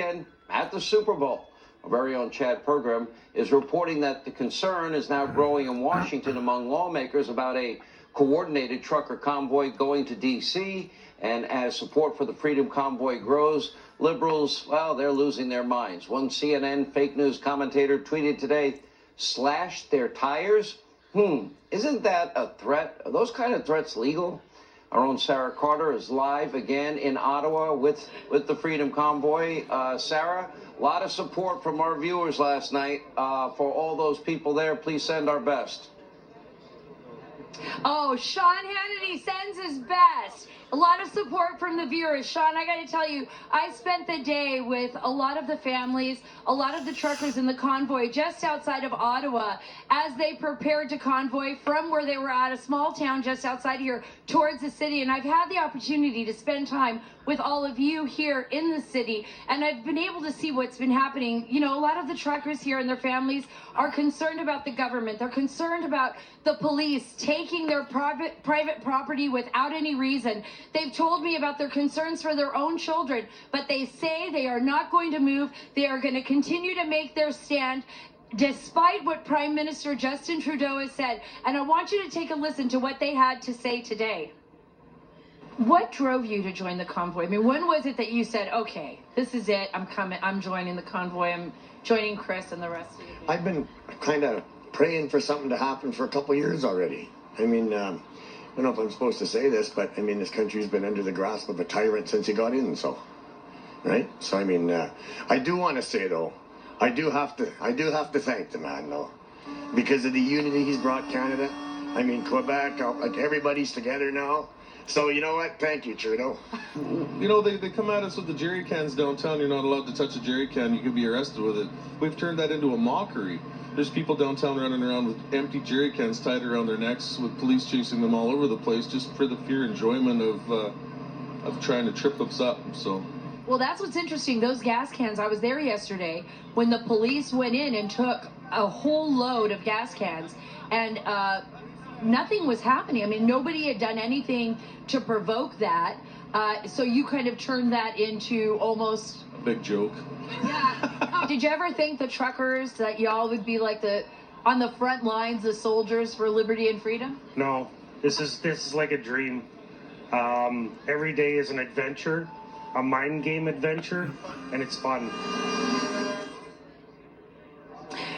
at the Super Bowl. Our very own Chad Pergram is reporting that the concern is now growing in Washington among lawmakers about a coordinated trucker convoy going to D.C. And as support for the Freedom Convoy grows, liberals, well, they're losing their minds. One CNN fake news commentator tweeted today, "Slash their tires? Isn't that a threat? Are those kind of threats legal?" Our own Sarah Carter is live again in Ottawa with the Freedom Convoy. Sarah, a lot of support from our viewers last night for all those people there. Please send our best. Oh, Sean Hannity sends his best. A lot of support from the viewers. Sean, I got to tell you, I spent the day with a lot of the families, a lot of the truckers in the convoy just outside of Ottawa as they prepared to convoy from where they were at, a small town just outside here, towards the city. And I've had the opportunity to spend time with all of you here in the city, and I've been able to see what's been happening. You know, a lot of the truckers here and their families are concerned about the government. They're concerned about the police taking their private property without any reason. They've told me about their concerns for their own children, but they say they are not going to move. They are going to continue to make their stand despite what Prime Minister Justin Trudeau has said. And I want you to take a listen to what they had to say today. What drove you to join the convoy? I mean, when was it that you said, okay, this is it, I'm coming, I'm joining the convoy, I'm joining Chris and the rest of you? I've been kind of praying for something to happen for a couple of years already. I mean, I don't know if I'm supposed to say this, but I mean, this country's been under the grasp of a tyrant since he got in, so, right? So, I mean, I do want to say, though, I do have to thank the man, though, because of the unity he's brought Canada. I mean, Quebec, like, everybody's together now. So, you know what? Thank you, Trudeau. You know, they come at us with the jerry cans downtown. You're not allowed to touch a jerry can. You could be arrested with it. We've turned that into a mockery. There's people downtown running around with empty jerry cans tied around their necks with police chasing them all over the place just for the pure enjoyment of trying to trip us up. So. Well, that's what's interesting. Those gas cans, I was there yesterday when the police went in and took a whole load of gas cans, and nothing was happening. I mean, nobody had done anything to provoke that. So you kind of turned that into almost a big joke. Yeah. Did you ever think the truckers that y'all would be like on the front lines, the soldiers for liberty and freedom? No, this is like a dream. Every day is an adventure, a mind game adventure, and it's fun.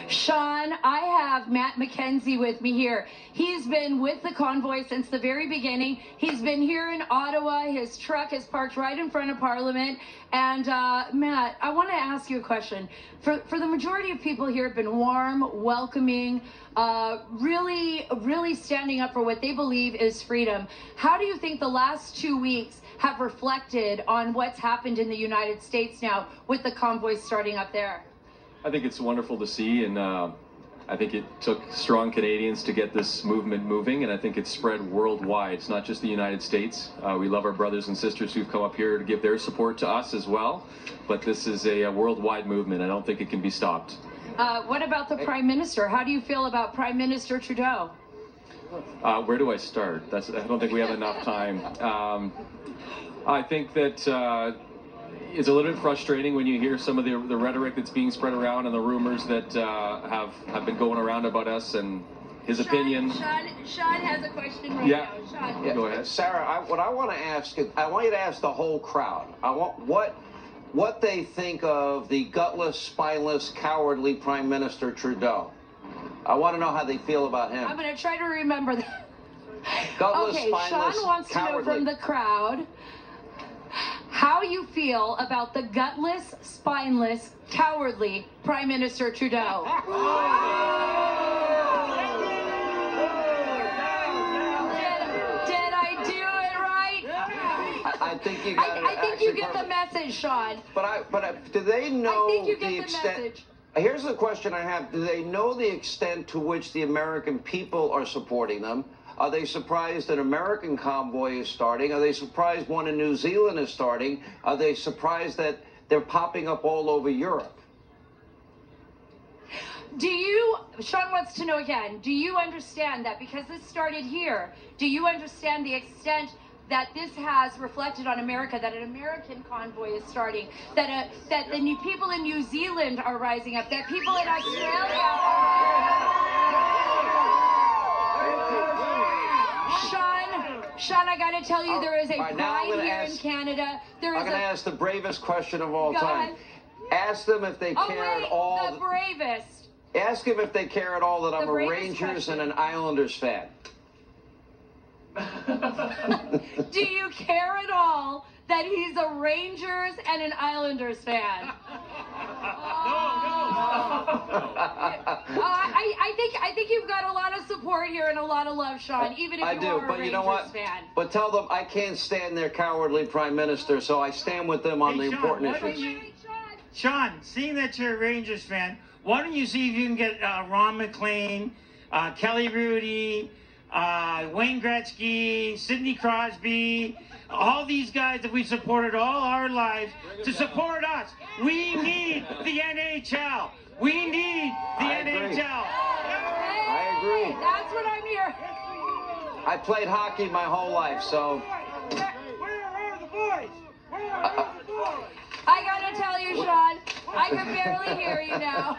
Sean, I have Matt McKenzie with me here. He's been with the convoy since the very beginning. He's been here in Ottawa. His truck is parked right in front of Parliament. And Matt, I want to ask you a question. For the majority of people here have been warm, welcoming, really standing up for what they believe is freedom. How do you think the last 2 weeks have reflected on what's happened in the United States now with the convoy starting up there? I think it's wonderful to see, and I think it took strong Canadians to get this movement moving, and I think it's spread worldwide. It's not just the United States. We love our brothers and sisters who've come up here to give their support to us as well, but this is a worldwide movement. I don't think it can be stopped. What about the Prime Minister? How do you feel about Prime Minister Trudeau? Where do I start? I don't think we have enough time. I think that it's a little bit frustrating when you hear some of the rhetoric that's being spread around and the rumors that have been going around about us and his opinion. Sean has a question right now. Sean. Yeah, go ahead. Sarah, what I want to ask is, I want you to ask the whole crowd. I want what they think of the gutless, spineless, cowardly Prime Minister Trudeau. I want to know how they feel about him. I'm going to try to remember that. Gutless, okay, spineless, Sean wants cowardly. to know from the crowd how you feel about the gutless, spineless, cowardly Prime Minister Trudeau. Did I do it right? I think you got it. I think you get the message, Sean. But do they know I think you get the the extent? message. Here's the question I have. Do they know the extent to which the American people are supporting them? Are they surprised an American convoy is starting? Are they surprised one in New Zealand is starting? Are they surprised that they're popping up all over Europe? Sean wants to know again, do you understand that because this started here, do you understand the extent that this has reflected on America, that an American convoy is starting, that the new people in New Zealand are rising up, that people in Australia. Sean, I gotta tell you, there is a pride here in Canada. I'm going to ask the bravest question of all Go time. ahead. Ask them if they care at all. The bravest. Ask him if they care at all that I'm a bravest Rangers question. and an Islanders fan. Do you care at all that he's a Rangers and an Islanders fan? I think you've got a lot of support here and a lot of love, Sean, even if you are a Rangers fan. But tell them I can't stand their cowardly prime minister, so I stand with them on the Sean, important why don't issues. Sean, seeing that you're a Rangers fan, why don't you see if you can get Ron McLean, Kelly Rudy, Wayne Gretzky, Sidney Crosby, all these guys that we supported all our lives to support us. We need the NHL. We need the NHL. I agree. That's what I'm here. I played hockey my whole life, so. Where are the boys? Where are the boys? I gotta tell you, Sean, I can barely hear you now.